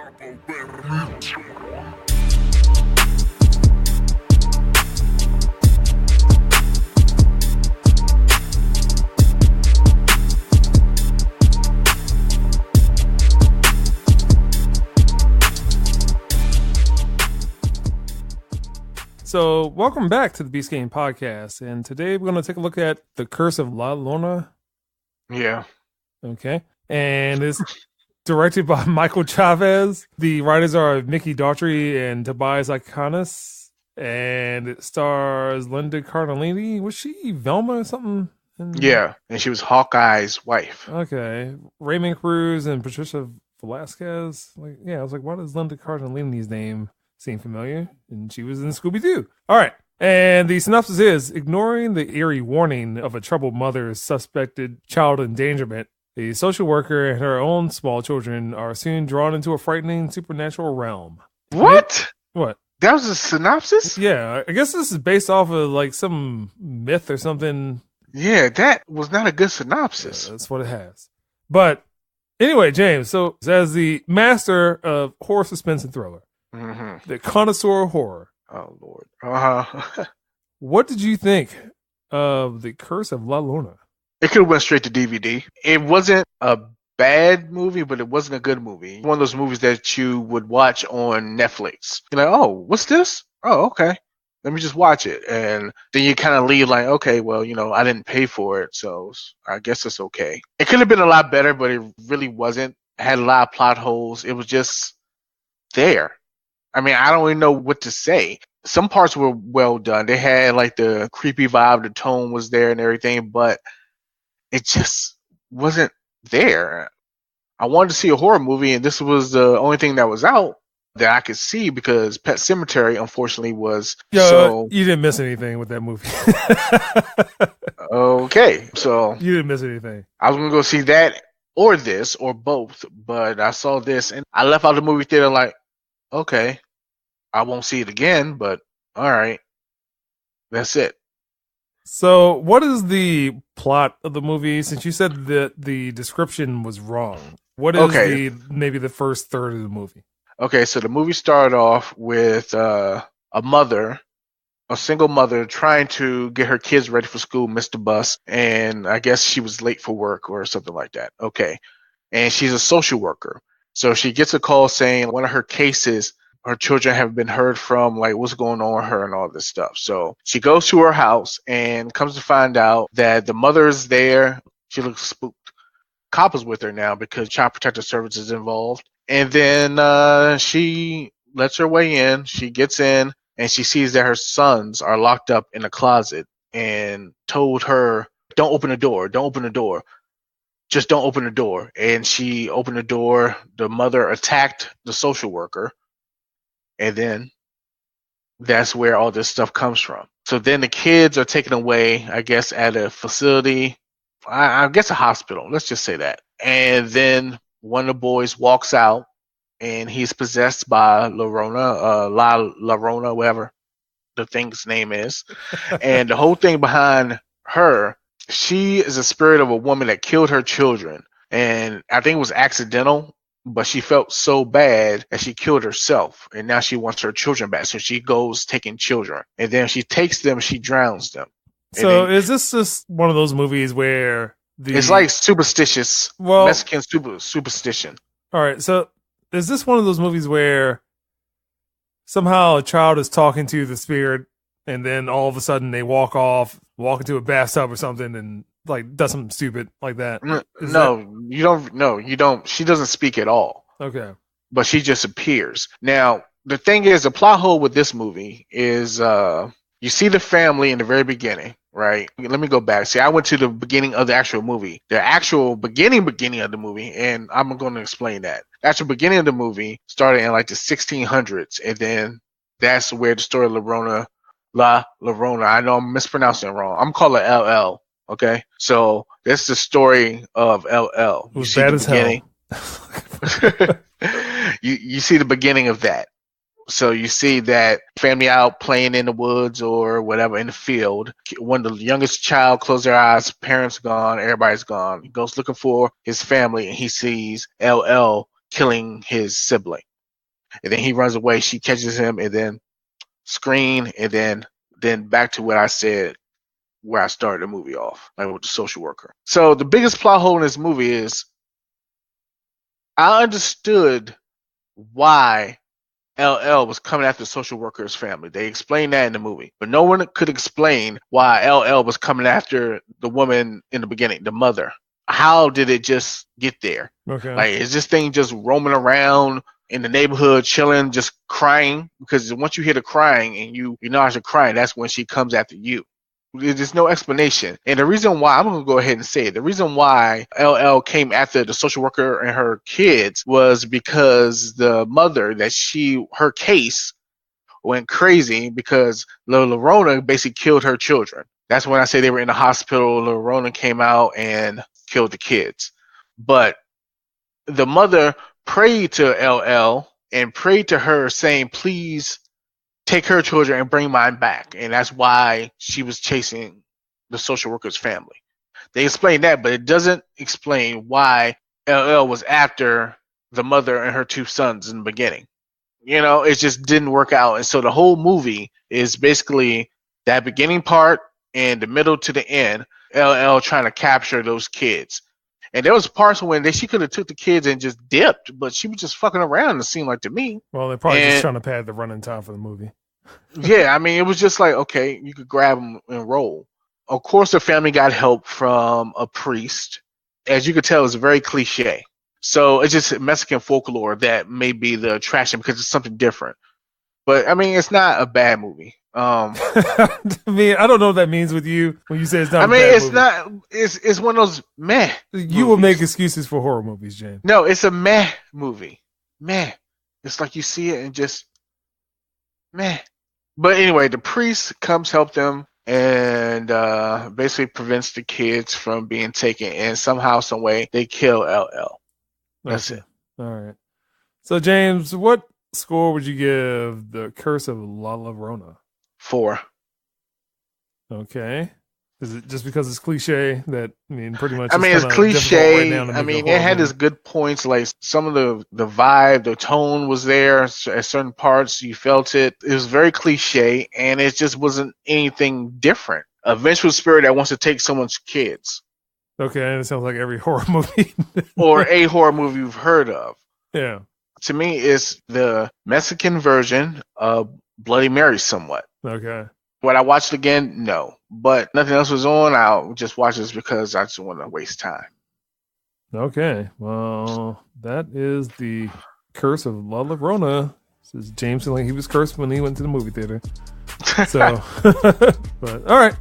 So, welcome back to the Beast Game Podcast, and today we're going to take a look at The Curse of Llorona. Yeah. Okay. And it's directed by Michael Chavez. The writers are Mickey Daughtry and Tobias Iconis, and it stars Linda Cardellini. Was she Velma or something? Yeah, and she was Hawkeye's wife. Okay. Raymond Cruz and Patricia Velasquez. I was like, why does Linda Cardellini's name seem familiar? And she was in Scooby-Doo. All right. And the synopsis is, ignoring the eerie warning of a troubled mother's suspected child endangerment, the social worker and her own small children are soon drawn into a frightening supernatural realm. What? What? That was a synopsis? Yeah, I guess this is based off of like some myth or something. Yeah, that was not a good synopsis. That's what it has. But anyway, James, so as the master of horror, suspense, and thriller, the connoisseur of horror. Oh, Lord. Uh-huh. What did you think of The Curse of Llorona? It could have went straight to DVD. It wasn't a bad movie, but it wasn't a good movie. One of those movies that you would watch on Netflix. You're like, oh, what's this? Oh, okay. Let me just watch it. And then you kind of leave like, okay, well, I didn't pay for it, so I guess it's okay. It could have been a lot better, but it really wasn't. It had a lot of plot holes. It was just there. I mean, I don't even know what to say. Some parts were well done. They had like the creepy vibe, the tone was there and everything, but it just wasn't there. I wanted to see a horror movie, and this was the only thing that was out that I could see because Pet Sematary, unfortunately, was so... You didn't miss anything with that movie. Okay, so... You didn't miss anything. I was going to go see that or this or both, but I saw this, and I left out the movie theater like, okay, I won't see it again, but all right, that's it. So what is the plot of the movie? Since you said that the description was wrong, what is maybe the first third of the movie? Okay, so the movie started off with a single mother trying to get her kids ready for school, missed the bus, and I guess she was late for work or something like that. Okay, and she's a social worker. So she gets a call saying one of her cases, her children have been heard from, like what's going on with her and all this stuff. So she goes to her house and comes to find out that the mother is there. She looks spooked. Cop is with her now because Child Protective Services is involved. And then she lets her way in. She gets in and she sees that her sons are locked up in a closet and told her, don't open the door. Don't open the door. Just don't open the door. And she opened the door. The mother attacked the social worker. And then that's where all this stuff comes from. So then the kids are taken away, I guess, at a facility. I guess a hospital. Let's just say that. And then one of the boys walks out and he's possessed by Llorona, Llorona, whatever the thing's name is. And the whole thing behind her, she is a spirit of a woman that killed her children. And I think it was accidental, but she felt so bad that she killed herself. And now she wants her children back. So she goes taking children. And then she takes them, she drowns them. So is this just one of those movies where it's like superstitious, Mexican superstition. All right. So is this one of those movies where somehow a child is talking to the spirit and then all of a sudden they walk into a bathtub or something and like does something stupid like that? You don't. She doesn't speak at all. Okay. But she just appears. Now, the thing is, the plot hole with this movie is you see the family in the very beginning, right? Let me go back. See, I went to the beginning of the actual movie. The actual beginning of the movie, and I'm going to explain that. The actual beginning of the movie started in like the 1600s, and then that's where the story of Llorona, I know I'm mispronouncing it wrong. I'm calling it LL, okay? So that's the story of LL. You see the beginning. You see the beginning of that. So you see that family out playing in the woods or whatever in the field. When the youngest child closes their eyes, parents gone, everybody's gone. He goes looking for his family and he sees LL killing his sibling. and then he runs away. She catches him, and then screen, and then back to what I said, where I started the movie off, like with the social worker. So the biggest plot hole in this movie is I understood why LL was coming after the social worker's family. They explained that in the movie, but no one could explain why LL was coming after the woman in the beginning, the mother. How did it just get there? Okay. Like, is this thing just roaming around in the neighborhood, chilling, just crying? Because once you hear the crying and you know she's crying, that's when she comes after you. There's no explanation. And the reason why, I'm going to go ahead and say it, the reason why LL came after the social worker and her kids was because the mother, her case went crazy because Llorona basically killed her children. That's when I say they were in the hospital. Llorona came out and killed the kids. But the mother prayed to LL and prayed to her saying, please take her children and bring mine back. And that's why she was chasing the social worker's family. They explain that, but it doesn't explain why LL was after the mother and her two sons in the beginning. You know, it just didn't work out. And so the whole movie is basically that beginning part and the middle to the end, LL trying to capture those kids. And there was parts when she could have took the kids and just dipped, but she was just fucking around, it seemed like to me. Well, they're probably just trying to pad the running time for the movie. Yeah, I mean, it was just like, okay, you could grab them and roll. Of course, the family got help from a priest. As you could tell, it's very cliche. So it's just Mexican folklore that may be the attraction because it's something different. But, I mean, it's not a bad movie. I mean, I don't know what that means with you when you say it's not. I mean, it's not. It's one of those meh. You will make excuses for horror movies, James. No, it's a meh movie. Meh. It's like you see it and just meh. But anyway, the priest comes help them and basically prevents the kids from being taken. And somehow, some way, they kill LL. That's it. All right. So, James, what score would you give The Curse of La Llorona? 4. Okay. Is it just because it's cliche that, I mean, pretty much? I mean, it's cliche. I mean, it had its good points. Like some of the vibe, the tone was there at certain parts. You felt it. It was very cliche, and it just wasn't anything different. A vengeful spirit that wants to take someone's kids. Okay, and it sounds like every horror movie. Or a horror movie you've heard of. Yeah. To me, it's the Mexican version of Bloody Mary somewhat. Okay. Would I watch it again? No. But nothing else was on. I'll just watch this because I just want to waste time. Okay. Well, that is The Curse of La Llorona. Says James, like he was cursed when he went to the movie theater. So, but all right.